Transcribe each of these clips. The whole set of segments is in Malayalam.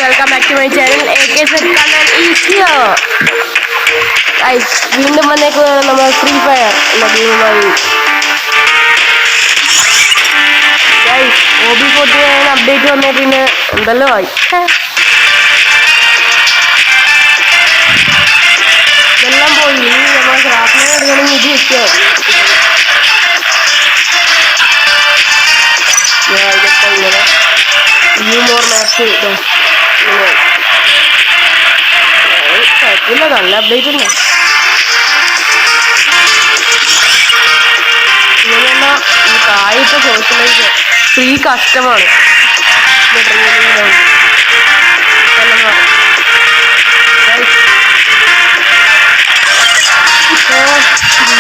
Welcome back to my channel വീണ്ടും വന്നേക്കുന്നതാണ് നമ്മൾ ഫ്രീ ഫയർ എന്ന ഗെയിമുമായി. OB49 അപ്ഡേറ്റ് വന്നേ പിന്നെ എന്തെല്ലോ ആയി. ഇതെല്ലാം പോയി. ഇനി നമ്മൾ ക്രാഫ്റ്റിനെ എടുക്കണമെങ്കിൽ ഇത് വെക്കുക. ഇങ്ങനെ ന്യൂ മോർ മാപ്സ് കുഴപ്പമില്ല, നല്ല അപ്ഡേറ്റ് ഉണ്ട്. ഇങ്ങനെയുള്ള ഈ താഴത്തെ സോഷ്യലൈസ് ഫ്രീ കസ്റ്റമാണ്.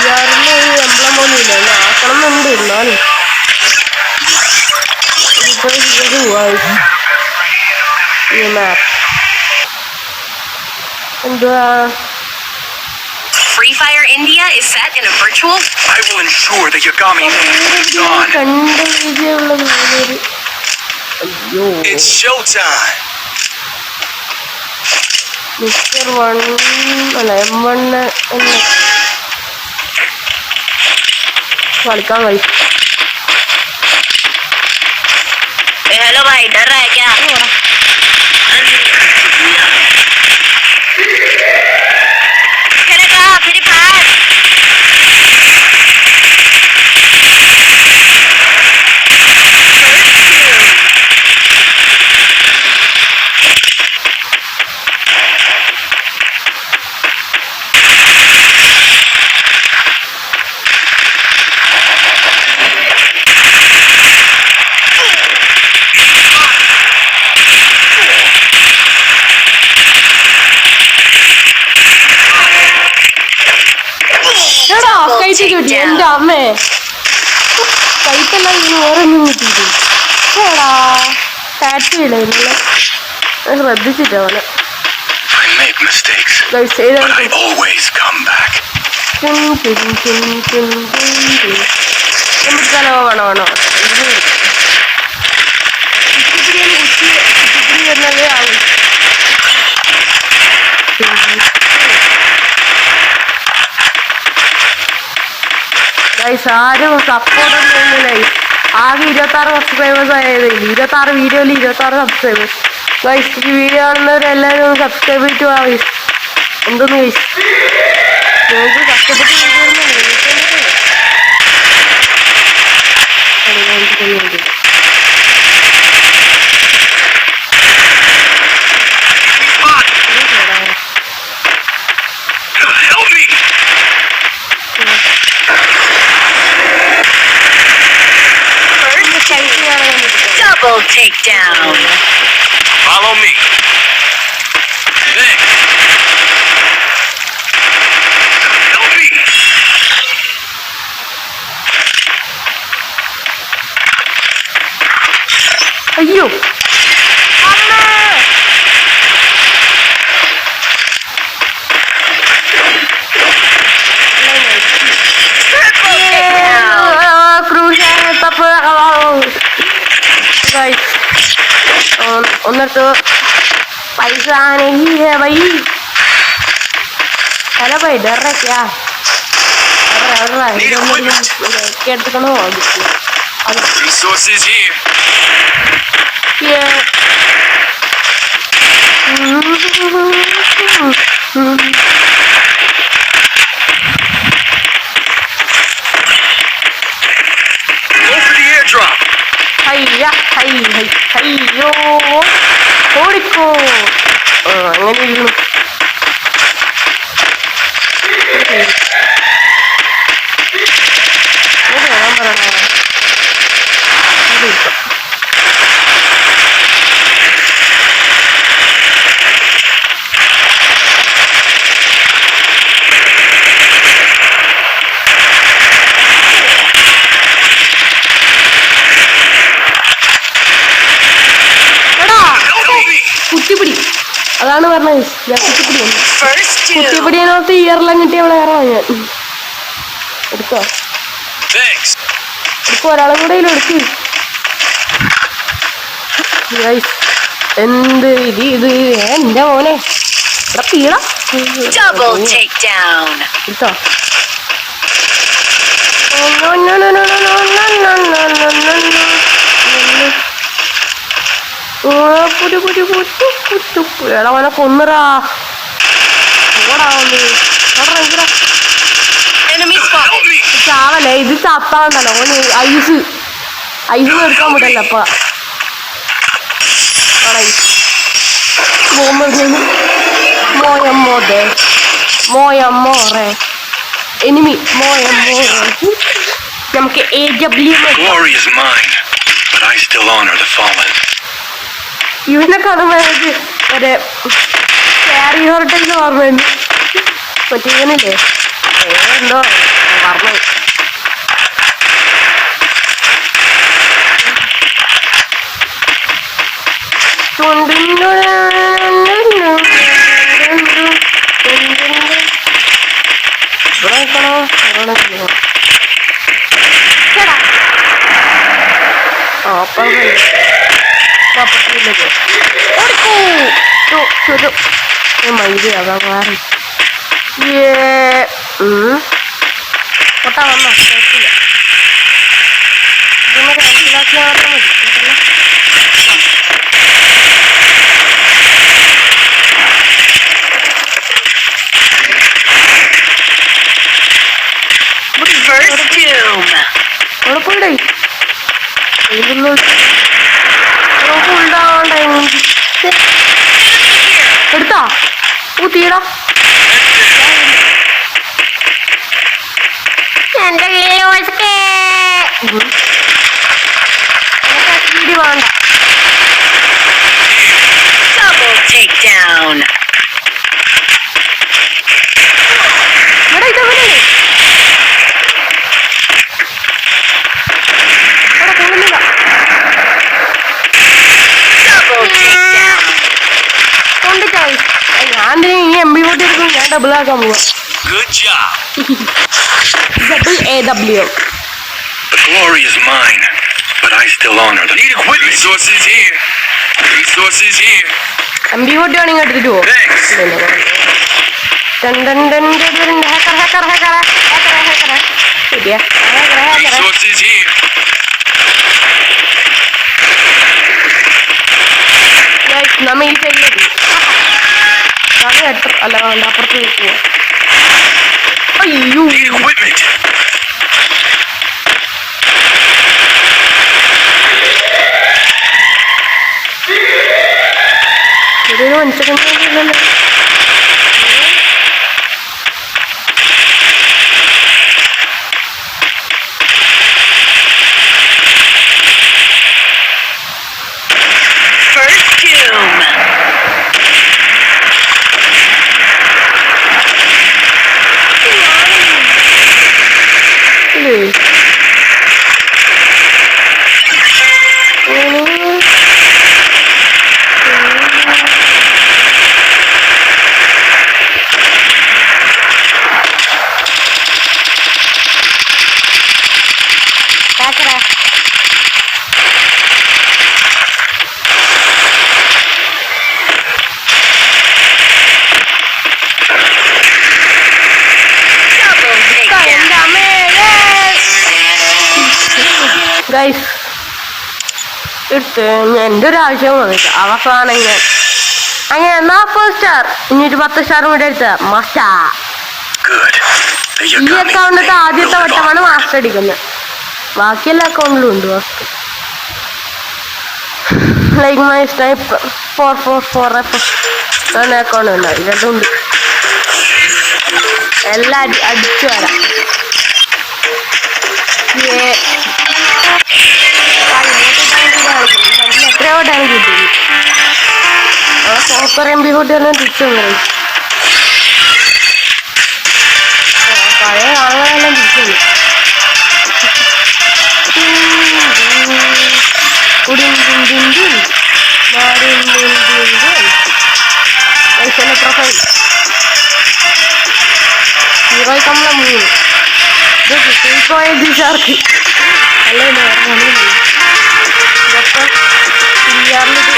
VR-ന് ഒരു എംബ്ലം പോലും ഇല്ല. ആക്കണം എന്നുണ്ട്. എന്നാലും Free Fire India is set in a virtual. I will ensure the Yagami name is gone. It's showtime. Mr. 1 അല്ല M1 എന്ന് കളിക്കാൻ കഴിയും. हेलो भाई, डर रहा है क्या? खेलेगा फ्री फायर? എന്റെ അമ്മേ കൈക്കെല്ലാം വേറൊന്നും കിട്ടിയിട്ട് ഏടാ കാറ്റില്ല ശ്രദ്ധിച്ചിട്ട് അവനെ വേണോ വേണോ വേണോ എന്നതേ ആവും. ആരും സപ്പോർട്ടൊന്നും ചെയ്യുന്നില്ല. ആകെ 26 സബ്സ്ക്രൈബേഴ്സ് ആയത്. 26 വീഡിയോയിൽ 26 സബ്സ്ക്രൈബേഴ്സ്. ഗൈസ് ഈ വീഡിയോ കാണുന്നവരെല്ലാവരും സബ്സ്ക്രൈബ് ചെയ്തിട്ട് പോവാ. ഗൈസ് എന്തൊന്ന് ഗൈസ് നിങ്ങൾക്ക് കഷ്ടപ്പെട്ട് video Double takedown. Follow me. Next. Help me. അയ്യോ ഒന്നിട്ട് പൈസ नहीं है भाई. हेलो भाई, डर रहा क्या? डर रहा है എടുത്തുകൊണ്ട് പോകാം. Resources here. Go for the airdrop. അയ്യോ ഓടിക്കോ. അങ്ങനെ ഇരുന്നു. കുത്തിപ്പിടി അതാണ് പറഞ്ഞത്. കുത്തിപ്പിടിനകത്ത് ഇയറെല്ലാം കിട്ടിയ അവളെ ഇറങ്ങാം ഞാൻ. എടുക്കോ ഒരാളും കൂടെ എടുക്ക്. എന്ത് ഇത് എന്റെ മോനെ ഇവിടെ പീള Double takedown. കിട്ടോ എടാ മോനെ കൊന്നറാ Enemy spotted. ചാവല്ലേ ഇത് ചത്താണ്ടല്ലോ ഓന് ഐസ് എടുക്കാൻ പറ്റല്ല അപ്പ മോയമ്മോറെ എനിമി മോയമ്മോറെ നമുക്ക് Glory is mine, but I still honor the fallen. ഇവനെ കാണുമ്പോ ഒരു ക്യാരി ഹോട്ടലിൽ ഓർമ്മയുണ്ട് മറ്റേ ഇവനില്ലേ എന്തോ പറഞ്ഞു മൈദ അതാ മാറി പൊട്ടാ വന്നോ കുഴപ്പമില്ല ഇതിനൊക്കെ മനസ്സിലാക്കിയാൽ മാത്രം മതി First doom. കുഴപ്പമില്ലേ ഉണ്ടാവണ്ടേ എടുത്താ തീടാ എന്റെ വീട് വേണ്ട Double takedown. ഇവിടെ ഇതവരെ കൊള്ളുന്നില്ല Double takedown. കൊണ്ടിട്ടായി ഞാൻ ഇനി എം ബി പോട്ടി എടുക്കും ഞാൻ ഡബിൾ ആക്കാൻ പോവാ Good job. AW The glory is mine, but I still honor the. Need equipment. Resources here. Resources here. M B പോട്ടി ആണെങ്കിൽ എടുത്തിട്ട് പോവാ Thanks. ശരിയാ Resources here. നമ്മ ഈ സൈഡിലേക്ക് അല്ല അപ്പുറത്ത് പോവാ അയ്യോ Need equipment. ഒരു മനുഷ്യരുണ്ടല്ലോ First doom. Double takedown. Guys എടുത്ത് എൻ്റെ ഒരു ആവശ്യം വന്നിട്ട് അവസാനം ഞാൻ അങ്ങനെ 40 സ്റ്റാർ ഇനി ഒരു 10 സ്റ്റാർ കൂടെ എടുത്ത മാസ്റ്റാ Good. The ഈ Yagami അക്കൗണ്ടിലത്തെ name ആദ്യത്തെ will live വട്ടമാണ് on. മാസ്റ്റർ അടിക്കുന്നത് ബാക്കിയെല്ലാ അക്കൗണ്ടിലും ഉണ്ട് മാസ്റ്റർ ലൈക്ക് മൈ സ്നൈപ്പ് 444 അങ്ങനെ അക്കൗണ്ട് ഉണ്ട് ഇതെല്ലാം ഉണ്ട് എല്ലാം അടിച്ചു വരാം എത്രയോ ടൈം കിട്ടി സൂപ്പർ എം ബി കൂട്ടി തന്നെ തിരിച്ചു വന്നു പഴയ ആളുകളെല്ലാം തിരിച്ചു വന്നു പ്രൊഫൈൽ ഹീറോയി കമ്മള 3 ഇത് പോയ ദിശാർക്ക് അല്ലേ ഇതൊക്കെ ചെയ്യാറിലിത്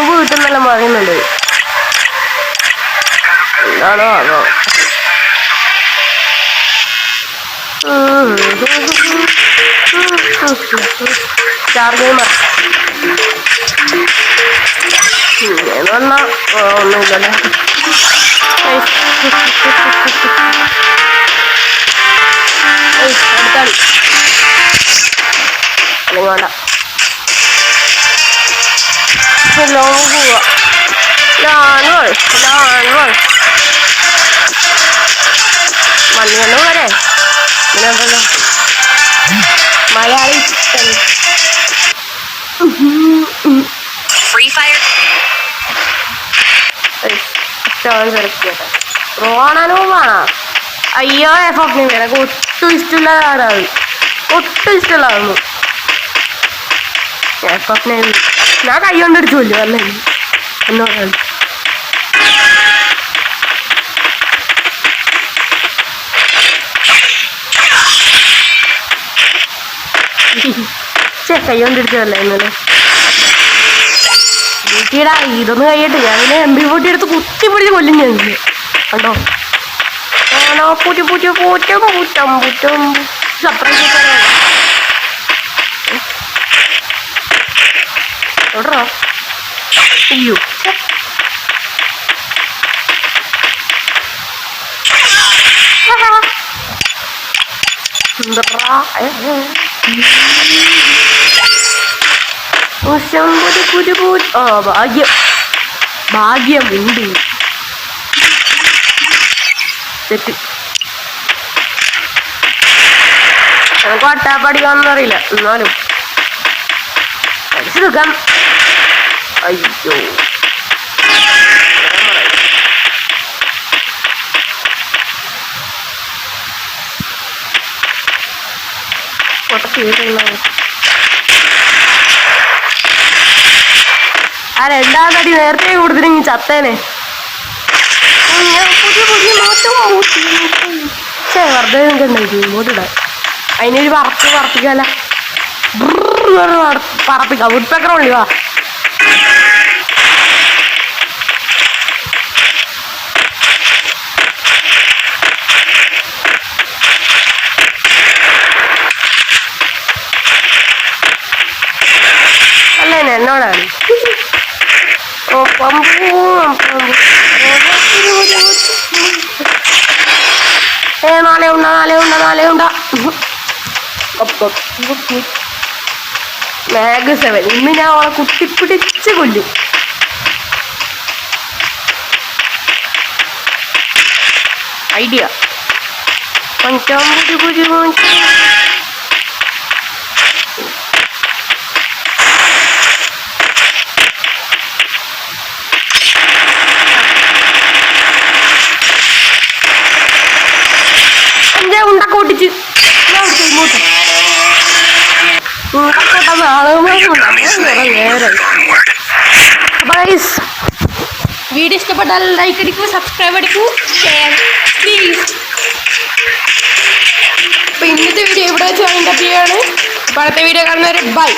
നോമ്പ് കിട്ടുന്നെല്ലാം പറയുന്നുണ്ട്. എന്താണോ അതോ സ്റ്റാർ ഗെയിമർ എന്ന് പറഞ്ഞാ ഒന്നുമില്ലല്ലേ. അടുത്താണ് അല്ലെങ്കിൽ വേണ്ട. ലോങ് പോവാ. മണ്ണിയൊന്നും വരെ പിന്നെ ഉണ്ടല്ലോ മലയാളി Free Fire. റോണനോ വേണോ? അയ്യോ എഫോക്ക് എനിക്ക് ഒട്ടും ഇഷ്ടമില്ലാതെ ഒട്ടും ഇഷ്ടമുള്ളതൊന്നും. എഫോക്കിനെ ഞാൻ കൈ കൊണ്ടടിച്ചുല്ലോ അല്ലേ എന്നോട്. കൈ കൊണ്ടിടിച്ചതല്ലേ ഇന്നലെ. വീട്ടിടാ ഇതൊന്നും കഴിയട്ടെ. ഞാനിങ്ങനെ MP40 എടുത്ത് കുത്തി പിടിച്ച് കൊല്ലും ഞാൻ കണ്ടോ. സർപ്രൈസ് തുടറോ. അയ്യോ ഭാഗ്യം ഭാഗ്യമുണ്ട്. തെറ്റ് നമുക്ക് വട്ടാപ്പടിക്കാന്നൊന്നും അറിയില്ല. എന്നാലും പഠിച്ചെടുക്കാം. അയ്യോ ആ രണ്ടാമതടി നേരത്തെ കൊടുത്തിട്ടെങ്കിൽ ചത്തേനെ. വെറുതെ നിൽക്കണ്ടായി ഇങ്ങോട്ടിടാൻ. അതിനൊരു പറപ്പിക്കാല പറപ്പിക്കാം. വുഡ്പെക്കർ ഉള്ളി വാ. അല്ലേ എന്നോടാണ്. നാളെ ഉണ്ട മാഗ് 7. ഇന്ന് ഞാൻ അവളെ കുത്തിപ്പിടിച്ച് കൊല്ലും. ഐഡിയ ഉണ്ടാക്കി ഓട്ടിച്ച് ഇങ്ങോട്ട് വീഡിയോ ഇഷ്ടപ്പെട്ടാൽ ലൈക്ക് അടിക്കൂ, സബ്സ്ക്രൈബ് അടിക്കൂ, ഷെയർ പ്ലീസ്. അപ്പൊ ഇന്നത്തെ വീഡിയോ ഇവിടെ വെച്ച് വൈൻഡപ്പ് ചെയ്യാണ്. അടുത്ത വീഡിയോ കാണുന്നവരെ ബൈ.